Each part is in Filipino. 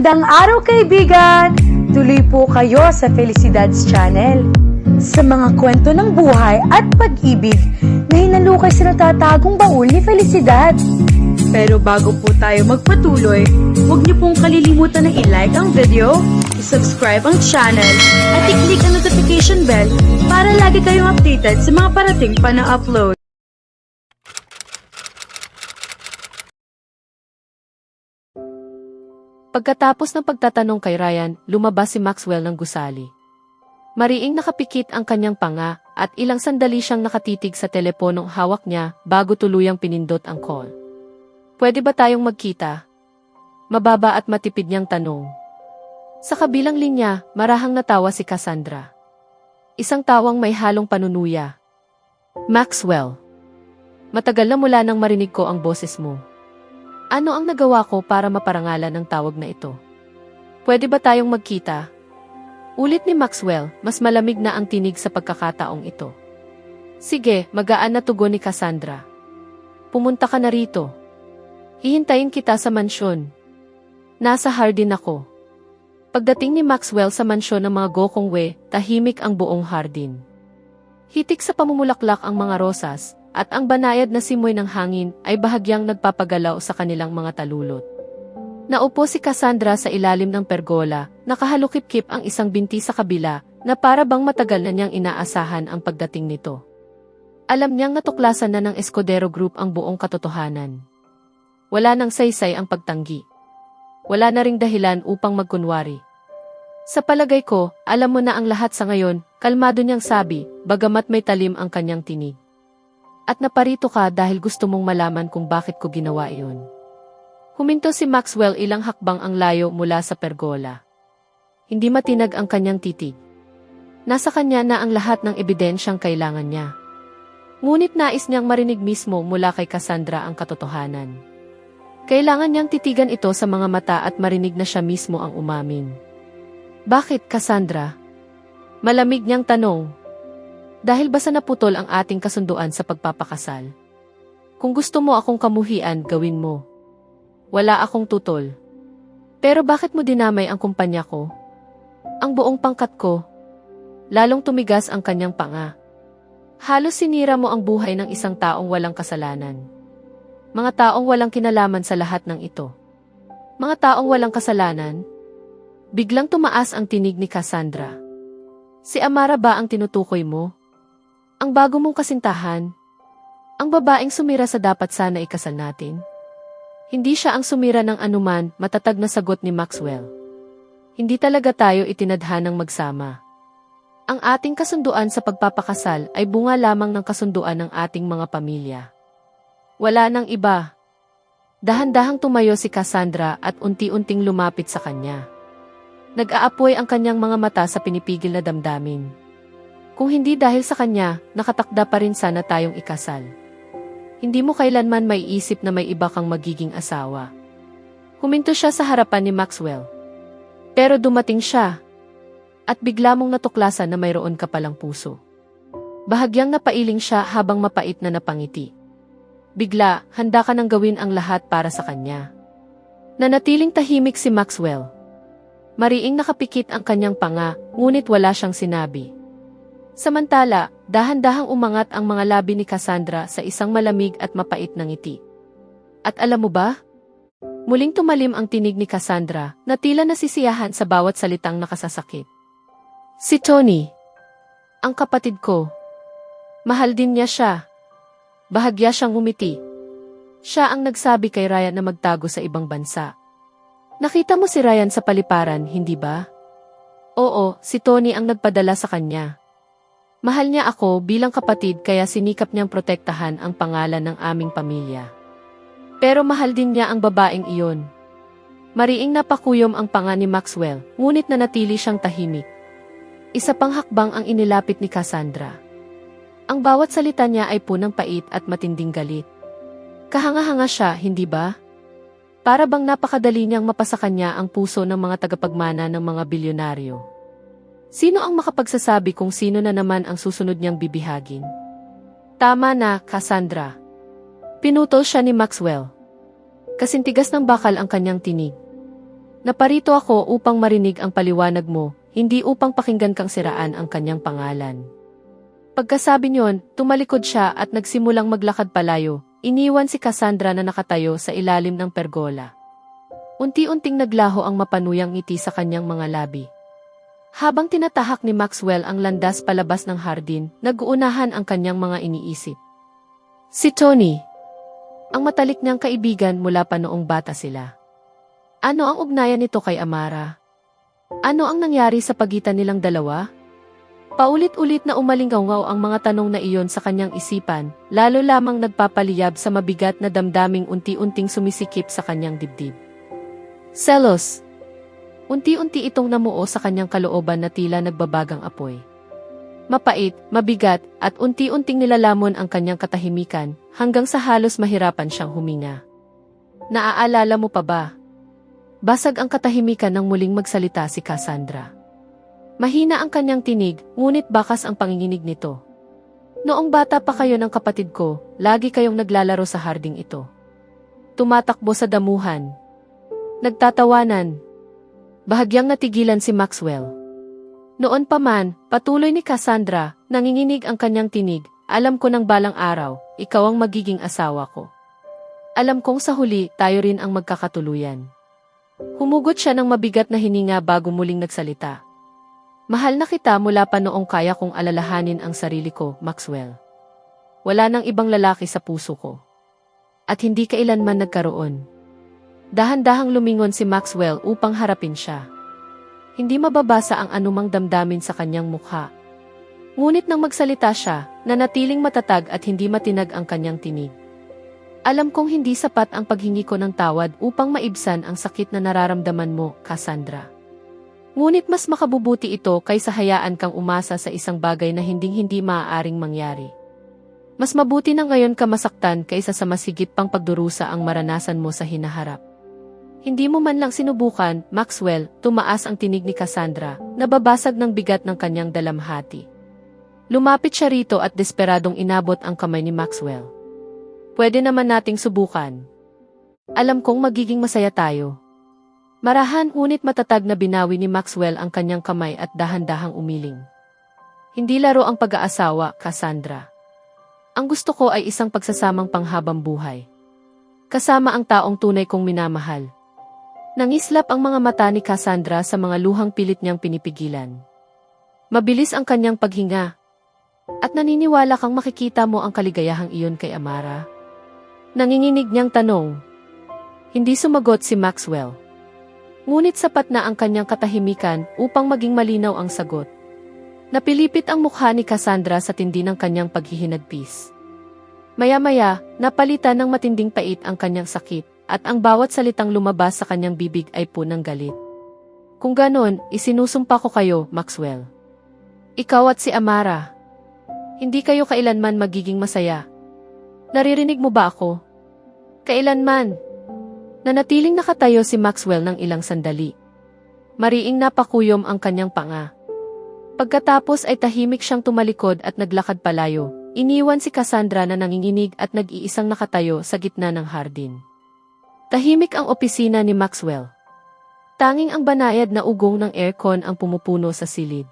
Magandang araw kaibigan! Tuloy po kayo sa Felicidad's Channel. Sa mga kwento ng buhay at pag-ibig na hinalukay sa natatagong baul ni Felicidad. Pero bago po tayo magpatuloy, huwag niyo pong kalilimutan na i-like ang video, i-subscribe ang channel, at i-click ang notification bell para lagi kayong updated sa mga parating pa na upload. Pagkatapos ng pagtatanong kay Ryan, lumabas si Maxwell ng gusali. Mariing nakapikit ang kanyang panga at ilang sandali siyang nakatitig sa teleponong hawak niya bago tuluyang pinindot ang call. Pwede ba tayong magkita? Mababa at matipid niyang tanong. Sa kabilang linya, marahang natawa si Cassandra. Isang tawang may halong panunuya. Maxwell. Matagal na mula nang marinig ko ang boses mo. Ano ang nagawa ko para maparangalan ng tawag na ito? Pwede ba tayong magkita? Ulit ni Maxwell, mas malamig na ang tinig sa pagkakataong ito. Sige, magaan na tugon ni Cassandra. Pumunta ka na rito. Hihintayin kita sa mansyon. Nasa hardin ako. Pagdating ni Maxwell sa mansyon ng mga Gokongwei, tahimik ang buong hardin. Hitik sa pamumulaklak ang mga rosas, at ang banayad na simoy ng hangin ay bahagyang nagpapagalaw sa kanilang mga talulot. Naupo si Cassandra sa ilalim ng pergola, nakahalukip-kip ang isang binti sa kabila, na para bang matagal na niyang inaasahan ang pagdating nito. Alam niyang natuklasan na ng Escudero Group ang buong katotohanan. Wala nang saysay ang pagtanggi. Wala na ring dahilan upang magkunwari. Sa palagay ko, alam mo na ang lahat sa ngayon, kalmado niyang sabi, bagamat may talim ang kanyang tinig. At naparito ka dahil gusto mong malaman kung bakit ko ginawa iyon. Huminto si Maxwell ilang hakbang ang layo mula sa pergola. Hindi matinag ang kanyang titig. Nasa kanya na ang lahat ng ebidensyang kailangan niya. Ngunit nais niyang marinig mismo mula kay Cassandra ang katotohanan. Kailangan niyang titigan ito sa mga mata at marinig na siya mismo ang umamin. Bakit, Cassandra? Malamig niyang tanong. Dahil ba sa naputol ang ating kasunduan sa pagpapakasal? Kung gusto mo akong kamuhian, gawin mo. Wala akong tutol. Pero bakit mo dinamay ang kumpanya ko? Ang buong pangkat ko. Lalong tumigas ang kanyang panga. Halos sinira mo ang buhay ng isang taong walang kasalanan. Mga taong walang kinalaman sa lahat ng ito. Mga taong walang kasalanan. Biglang tumaas ang tinig ni Cassandra. Si Amara ba ang tinutukoy mo? Ang bago mong kasintahan? Ang babaeng sumira sa dapat sana ikasal natin? Hindi siya ang sumira ng anuman, matatag na sagot ni Maxwell. Hindi talaga tayo itinadhanang magsama. Ang ating kasunduan sa pagpapakasal ay bunga lamang ng kasunduan ng ating mga pamilya. Wala nang iba. Dahan-dahang tumayo si Cassandra at unti-unting lumapit sa kanya. Nag-aapoy ang kanyang mga mata sa pinipigil na damdamin. Kung hindi dahil sa kanya, nakatakda pa rin sana tayong ikasal. Hindi mo kailanman maiisip na may iba kang magiging asawa. Huminto siya sa harapan ni Maxwell. Pero dumating siya. At bigla mong natuklasan na mayroon ka palang puso. Bahagyang napailing siya habang mapait na napangiti. Bigla, handa ka nang gawin ang lahat para sa kanya. Nanatiling tahimik si Maxwell. Mariing nakapikit ang kanyang panga, ngunit wala siyang sinabi. Samantala, dahan-dahang umangat ang mga labi ni Cassandra sa isang malamig at mapait na ngiti. At alam mo ba? Muling tumalim ang tinig ni Cassandra na tila nasisiyahan sa bawat salitang nakasasakit. Si Tony. Ang kapatid ko. Mahal din niya siya. Bahagya siyang umiti. Siya ang nagsabi kay Ryan na magtago sa ibang bansa. Nakita mo si Ryan sa paliparan, hindi ba? Oo, si Tony ang nagpadala sa kanya. Mahal niya ako bilang kapatid kaya sinikap niyang protektahan ang pangalan ng aming pamilya. Pero mahal din niya ang babaeng iyon. Mariing napakuyom ang panga ni Maxwell, ngunit nanatili siyang tahimik. Isa pang hakbang ang inilapit ni Cassandra. Ang bawat salita niya ay punang pait at matinding galit. Kahanga-hanga siya, hindi ba? Para bang napakadali niyang mapasa kanya ang puso ng mga tagapagmana ng mga bilyonaryo. Sino ang makapagsasabi kung sino na naman ang susunod niyang bibihagin? Tama na, Cassandra. Pinutol siya ni Maxwell. Kasintigas ng bakal ang kanyang tinig. Naparito ako upang marinig ang paliwanag mo, hindi upang pakinggan kang siraan ang kanyang pangalan. Pagkasabi niyon, tumalikod siya at nagsimulang maglakad palayo, iniwan si Cassandra na nakatayo sa ilalim ng pergola. Unti-unting naglaho ang mapanuyang ngiti sa kanyang mga labi. Habang tinatahak ni Maxwell ang landas palabas ng hardin, nag-uunahan ang kanyang mga iniisip. Si Tony, ang matalik niyang kaibigan mula pa noong bata sila. Ano ang ugnayan nito kay Amara? Ano ang nangyari sa pagitan nilang dalawa? Paulit-ulit na umalingaw ang mga tanong na iyon sa kanyang isipan, lalo lamang nagpapaliyab sa mabigat na damdaming unti-unting sumisikip sa kanyang dibdib. Selos. Unti-unti itong namuo sa kanyang kalooban na tila nagbabagang apoy. Mapait, mabigat, at unti-unting nilalamon ang kanyang katahimikan, hanggang sa halos mahirapan siyang huminga. Naaalala mo pa ba? Basag ang katahimikan nang muling magsalita si Cassandra. Mahina ang kanyang tinig, ngunit bakas ang panginginig nito. Noong bata pa kayo ng kapatid ko, lagi kayong naglalaro sa harding ito. Tumatakbo sa damuhan. Nagtatawanan. Bahagyang natigilan si Maxwell. Noon pa man, patuloy ni Cassandra, nanginginig ang kanyang tinig, alam ko ng balang araw, ikaw ang magiging asawa ko. Alam kong sa huli, tayo rin ang magkakatuluyan. Humugot siya ng mabigat na hininga bago muling nagsalita. Mahal na kita mula pa noong kaya kong alalahanin ang sarili ko, Maxwell. Wala nang ibang lalaki sa puso ko. At hindi kailanman nagkaroon. Dahan-dahang lumingon si Maxwell upang harapin siya. Hindi mababasa ang anumang damdamin sa kanyang mukha. Ngunit nang magsalita siya, nanatiling matatag at hindi matinag ang kanyang tinig. Alam kong hindi sapat ang paghingi ko ng tawad upang maibsan ang sakit na nararamdaman mo, Cassandra. Ngunit mas makabubuti ito kaysa hayaan kang umasa sa isang bagay na hinding-hindi maaaring mangyari. Mas mabuti na ngayon ka masaktan kaysa sa masigit pang pagdurusa ang maranasan mo sa hinaharap. Hindi mo man lang sinubukan, Maxwell, tumaas ang tinig ni Cassandra, nababasag ng bigat ng kanyang dalamhati. Lumapit siya rito at desperadong inabot ang kamay ni Maxwell. Pwede naman nating subukan. Alam kong magiging masaya tayo. Marahan ngunit matatag na binawi ni Maxwell ang kanyang kamay at dahan-dahang umiling. Hindi laro ang pag-aasawa, Cassandra. Ang gusto ko ay isang pagsasamang panghabang buhay. Kasama ang taong tunay kong minamahal. Nangislap ang mga mata ni Cassandra sa mga luhang pilit niyang pinipigilan. Mabilis ang kanyang paghinga. At naniniwala kang makikita mo ang kaligayahang iyon kay Amara? Nanginginig niyang tanong. Hindi sumagot si Maxwell. Ngunit sapat na ang kanyang katahimikan upang maging malinaw ang sagot. Napilipit ang mukha ni Cassandra sa tindi ng kanyang paghihinagpis. Maya-maya, napalitan ng matinding pait ang kanyang sakit, at ang bawat salitang lumabas sa kanyang bibig ay punang galit. Kung ganon, isinusumpa ko kayo, Maxwell. Ikaw at si Amara. Hindi kayo kailanman magiging masaya. Naririnig mo ba ako? Kailanman. Nanatiling nakatayo si Maxwell ng ilang sandali. Mariing napakuyom ang kanyang panga. Pagkatapos ay tahimik siyang tumalikod at naglakad palayo, iniwan si Cassandra na nanginginig at nag-iisang nakatayo sa gitna ng hardin. Tahimik ang opisina ni Maxwell. Tanging ang banayad na ugong ng aircon ang pumupuno sa silid.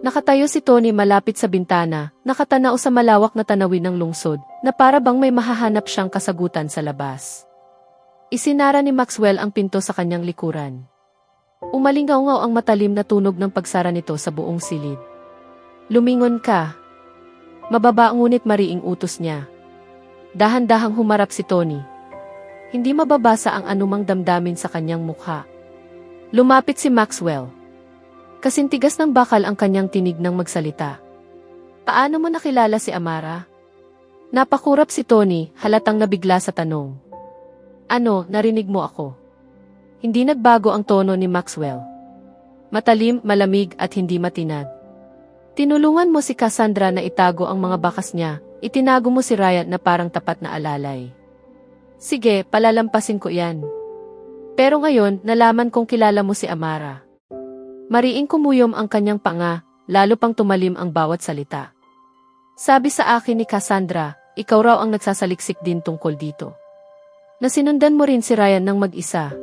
Nakatayo si Tony malapit sa bintana, nakatanaw sa malawak na tanawin ng lungsod, na para bang may mahahanap siyang kasagutan sa labas. Isinara ni Maxwell ang pinto sa kanyang likuran. Umalingaw-ngaw ang matalim na tunog ng pagsara nito sa buong silid. Lumingon ka. Mababa ngunit mariing utos niya. Dahan-dahang humarap si Tony. Hindi mababasa ang anumang damdamin sa kanyang mukha. Lumapit si Maxwell. Kasintigas ng bakal ang kanyang tinig nang magsalita. Paano mo nakilala si Amara? Napakurap si Tony, halatang nabigla sa tanong. Ano, narinig mo ako? Hindi nagbago ang tono ni Maxwell. Matalim, malamig at hindi matinag. Tinulungan mo si Cassandra na itago ang mga bakas niya, itinago mo si Ryan na parang tapat na alalay. Sige, palalampasin ko yan. Pero ngayon, nalaman kong kilala mo si Amara. Mariing kumuyom ang kanyang panga, lalo pang tumalim ang bawat salita. Sabi sa akin ni Cassandra, ikaw raw ang nagsasaliksik din tungkol dito. Nasinundan mo rin si Ryan ng mag-isa.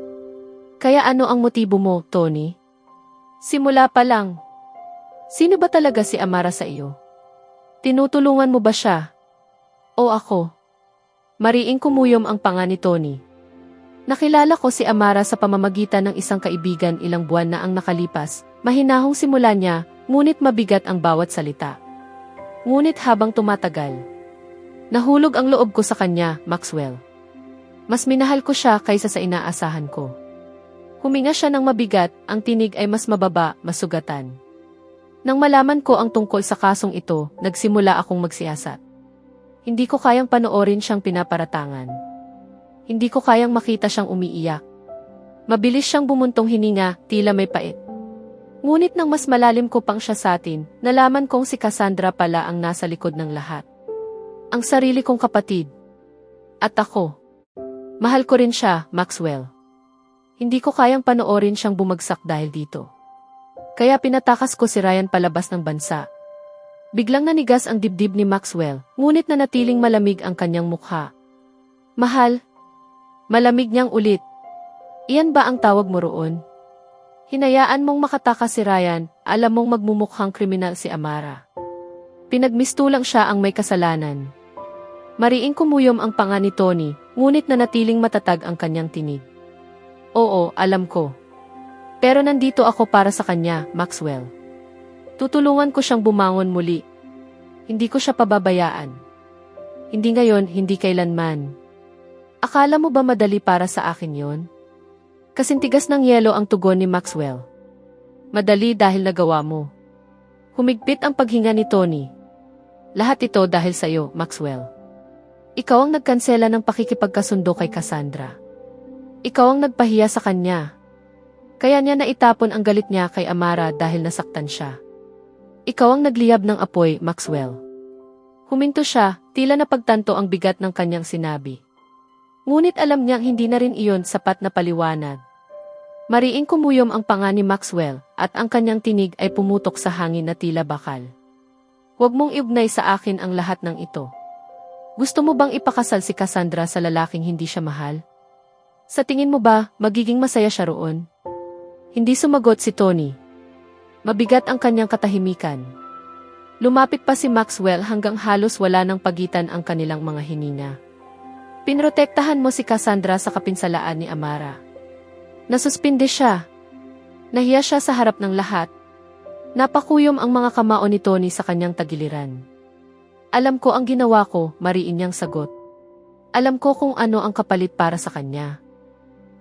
Kaya ano ang motibo mo, Tony? Simula pa lang. Sino ba talaga si Amara sa iyo? Tinutulungan mo ba siya? O ako? Mariing kumuyom ang panga ni Tony. Nakilala ko si Amara sa pamamagitan ng isang kaibigan ilang buwan na ang nakalipas. Mahinahong simula niya, ngunit mabigat ang bawat salita. Ngunit habang tumatagal, nahulog ang loob ko sa kanya, Maxwell. Mas minahal ko siya kaysa sa inaasahan ko. Huminga siya ng mabigat, ang tinig ay mas mababa, masugatan. Nang malaman ko ang tungkol sa kasong ito, nagsimula akong magsiyasat. Hindi ko kayang panoorin siyang pinaparatangan. Hindi ko kayang makita siyang umiiyak. Mabilis siyang bumuntong hininga, tila may pait. Ngunit nang mas malalim ko pang siya sa atin, nalaman kong si Cassandra pala ang nasa likod ng lahat. Ang sarili kong kapatid. At ako. Mahal ko rin siya, Maxwell. Hindi ko kayang panoorin siyang bumagsak dahil dito. Kaya pinatakas ko si Ryan palabas ng bansa. Biglang nanigas ang dibdib ni Maxwell, ngunit nanatiling malamig ang kanyang mukha. Mahal. Malamig niyang ulit. Iyan ba ang tawag mo roon? Hinayaan mong makatakas si Ryan, alam mong magmumukhang kriminal si Amara. Pinagmistulang siya ang may kasalanan. Mariing kumuyom ang panga ni Tony, ngunit nanatiling matatag ang kanyang tinig. Oo, alam ko. Pero nandito ako para sa kanya, Maxwell. Tutulungan ko siyang bumangon muli. Hindi ko siya pababayaan. Hindi ngayon, hindi kailanman. Akala mo ba madali para sa akin yon? Kasintigas ng yelo ang tugon ni Maxwell. Madali dahil nagawa mo. Humigpit ang paghinga ni Tony. Lahat ito dahil sa iyo, Maxwell. Ikaw ang nagkansela ng pakikipagkasundo kay Cassandra. Ikaw ang nagpahiya sa kanya. Kaya niya naitapon ang galit niya kay Amara dahil nasaktan siya. Ikaw ang nagliyab ng apoy, Maxwell. Huminto siya, tila napagtanto ang bigat ng kanyang sinabi. Ngunit alam niyang hindi na rin iyon sapat na paliwanag. Mariing kumuyom ang panga ni Maxwell at ang kanyang tinig ay pumutok sa hangin na tila bakal. Huwag mong iugnay sa akin ang lahat ng ito. Gusto mo bang ipakasal si Cassandra sa lalaking hindi siya mahal? Sa tingin mo ba, magiging masaya siya roon? Hindi sumagot si Tony. Mabigat ang kanyang katahimikan. Lumapit pa si Maxwell hanggang halos wala ng pagitan ang kanilang mga hininga. Pinrotektahan mo si Cassandra sa kapinsalaan ni Amara. Nasuspinde siya. Nahiya siya sa harap ng lahat. Napakuyom ang mga kamao ni Tony sa kanyang tagiliran. Alam ko ang ginawa ko, mariin niyang sagot. Alam ko kung ano ang kapalit para sa kanya.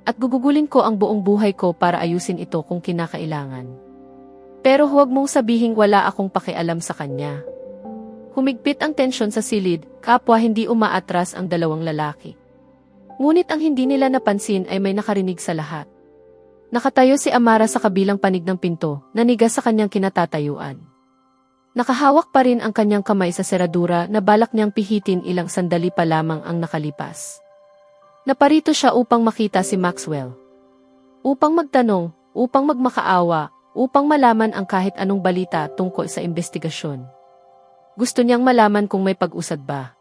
At gugugulin ko ang buong buhay ko para ayusin ito kung kinakailangan. Pero huwag mong sabihing wala akong pakialam sa kanya. Humigpit ang tensyon sa silid, kapwa hindi umaatras ang dalawang lalaki. Ngunit ang hindi nila napansin ay may nakarinig sa lahat. Nakatayo si Amara sa kabilang panig ng pinto, nanigas sa kanyang kinatatayuan. Nakahawak pa rin ang kanyang kamay sa seradura na balak niyang pihitin ilang sandali pa lamang ang nakalipas. Naparito siya upang makita si Maxwell. Upang magtanong, upang magmakaawa, upang malaman ang kahit anong balita tungkol sa investigasyon. Gusto niyang malaman kung may pag-usad ba.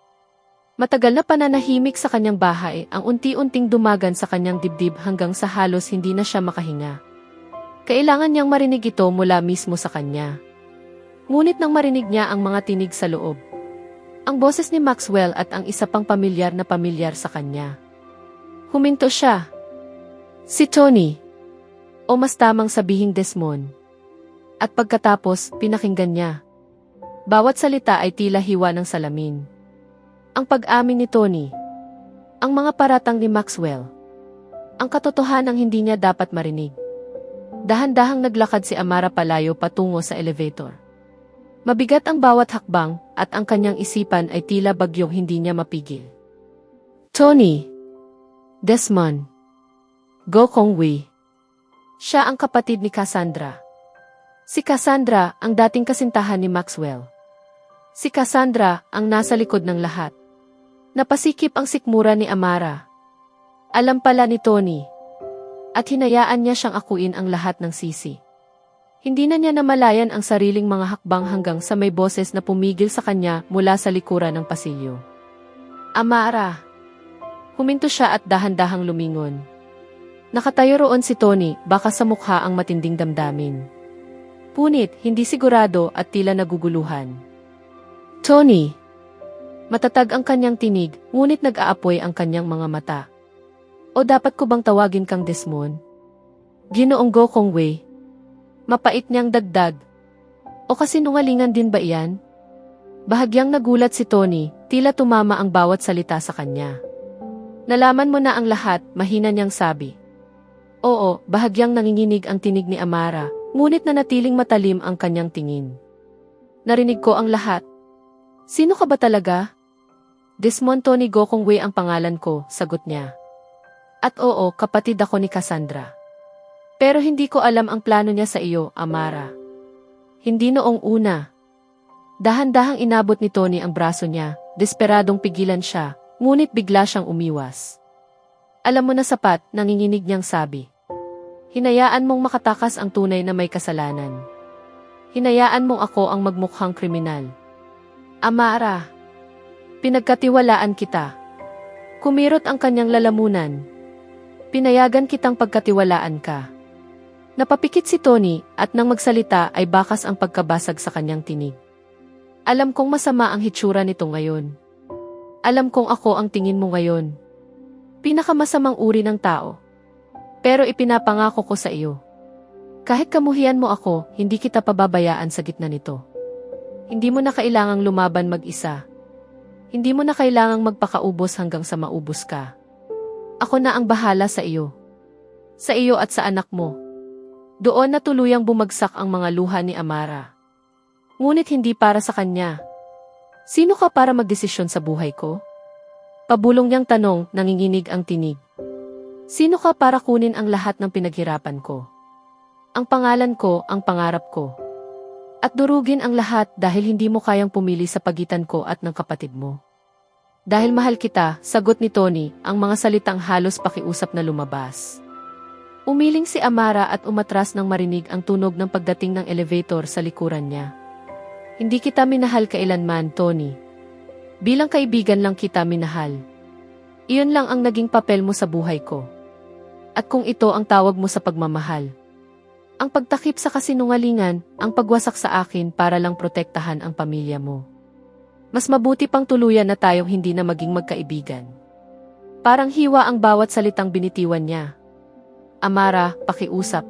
Matagal na pananahimik sa kanyang bahay ang unti-unting dumagan sa kanyang dibdib hanggang sa halos hindi na siya makahinga. Kailangan niyang marinig ito mula mismo sa kanya. Ngunit nang marinig niya ang mga tinig sa loob, ang boses ni Maxwell at ang isa pang pamilyar sa kanya. Huminto siya. Si Tony. O mas tamang sabihing Desmond. At pagkatapos, pinakinggan niya. Bawat salita ay tila hiwa ng salamin. Ang pag-amin ni Tony. Ang mga paratang ni Maxwell. Ang katotohanang hindi niya dapat marinig. Dahan-dahang naglakad si Amara palayo patungo sa elevator. Mabigat ang bawat hakbang at ang kanyang isipan ay tila bagyong hindi niya mapigil. Tony. Desmond. Go Kong Wei. Siya ang kapatid ni Cassandra. Si Cassandra ang dating kasintahan ni Maxwell. Si Cassandra ang nasa likod ng lahat. Napasikip ang sikmura ni Amara. Alam pala ni Tony. At hinayaan niya siyang akuin ang lahat ng sisi. Hindi na niya namalayan ang sariling mga hakbang hanggang sa may boses na pumigil sa kanya mula sa likuran ng pasilyo. Amara. Huminto siya at dahan-dahang lumingon. Nakatayo roon si Tony, baka sa mukha ang matinding damdamin. Punit, hindi sigurado at tila naguguluhan. Tony! Matatag ang kanyang tinig, ngunit nag-aapoy ang kanyang mga mata. O dapat ko bang tawagin kang Desmond? Ginoong Gokong Wei. Mapait niyang dagdag. O kasinungalingan din ba iyan? Bahagyang nagulat si Tony, tila tumama ang bawat salita sa kanya. Nalaman mo na ang lahat, mahina niyang sabi. Oo, bahagyang nanginginig ang tinig ni Amara, ngunit nanatiling matalim ang kanyang tingin. Narinig ko ang lahat. Sino ka ba talaga? Desmond Tony Gokong Wei ang pangalan ko, sagot niya. At oo, kapatid ako ni Cassandra. Pero hindi ko alam ang plano niya sa iyo, Amara. Hindi noong una. Dahan-dahang inabot ni Tony ang braso niya, desperadong pigilan siya, ngunit bigla siyang umiwas. Alam mo na sapat, nanginginig niyang sabi. Hinayaan mong makatakas ang tunay na may kasalanan. Hinayaan mong ako ang magmukhang kriminal. Amara, pinagkatiwalaan kita. Kumirot ang kanyang lalamunan. Pinayagan kitang pagkatiwalaan ka. Napapikit si Tony at nang magsalita ay bakas ang pagkabasag sa kanyang tinig. Alam kong masama ang hitsura nito ngayon. Alam kong ako ang tingin mo ngayon. Pinakamasamang uri ng tao. Pero ipinapangako ko sa iyo. Kahit kamuhian mo ako, hindi kita pababayaan sa gitna nito. Hindi mo na kailangang lumaban mag-isa. Hindi mo na kailangang magpakaubos hanggang sa maubos ka. Ako na ang bahala sa iyo. Sa iyo at sa anak mo. Doon na tuluyang bumagsak ang mga luha ni Amara. Ngunit hindi para sa kanya. Sino ka para magdesisyon sa buhay ko? Pabulong niyang tanong, nanginginig ang tinig. Sino ka para kunin ang lahat ng pinaghirapan ko? Ang pangalan ko, ang pangarap ko. At durugin ang lahat dahil hindi mo kayang pumili sa pagitan ko at ng kapatid mo. Dahil mahal kita, sagot ni Tony, ang mga salitang halos pakiusap na lumabas. Umiling si Amara at umatras nang marinig ang tunog ng pagdating ng elevator sa likuran niya. Hindi kita minahal kailanman, Tony. Bilang kaibigan lang kita minahal. Iyon lang ang naging papel mo sa buhay ko. At kung ito ang tawag mo sa pagmamahal. Ang pagtakip sa kasinungalingan, ang pagwasak sa akin para lang protektahan ang pamilya mo. Mas mabuti pang tuluyan na tayong hindi na maging magkaibigan. Parang hiwa ang bawat salitang binitiwan niya. Amara, pakiusap.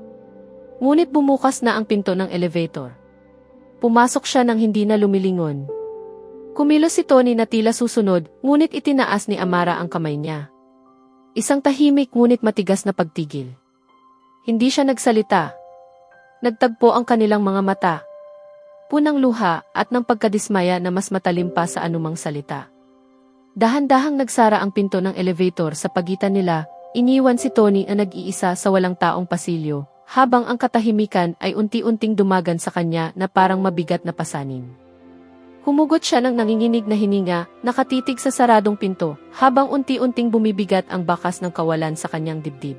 Ngunit bumukas na ang pinto ng elevator. Pumasok siya nang hindi na lumilingon. Kumilos si Tony na tila susunod, ngunit itinaas ni Amara ang kamay niya. Isang tahimik ngunit matigas na pagtigil. Hindi siya nagsalita. Nagtagpo ang kanilang mga mata. Punang luha at ng pagkadismaya na mas matalim pa sa anumang salita. Dahan-dahang nagsara ang pinto ng elevator sa pagitan nila, iniwan si Tony na nag-iisa sa walang taong pasilyo, habang ang katahimikan ay unti-unting dumagan sa kanya na parang mabigat na pasanin. Humugot siya ng nanginginig na hininga, nakatitig sa saradong pinto, habang unti-unting bumibigat ang bakas ng kawalan sa kanyang dibdib.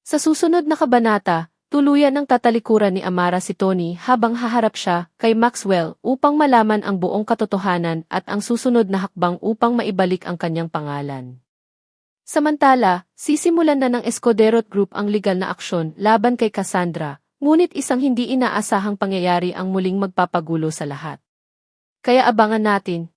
Sa susunod na kabanata, tuluyan ng tatalikuran ni Amara si Tony habang haharap siya kay Maxwell upang malaman ang buong katotohanan at ang susunod na hakbang upang maibalik ang kanyang pangalan. Samantala, sisimulan na ng Escudero Group ang legal na aksyon laban kay Cassandra, ngunit isang hindi inaasahang pangyayari ang muling magpapagulo sa lahat. Kaya abangan natin,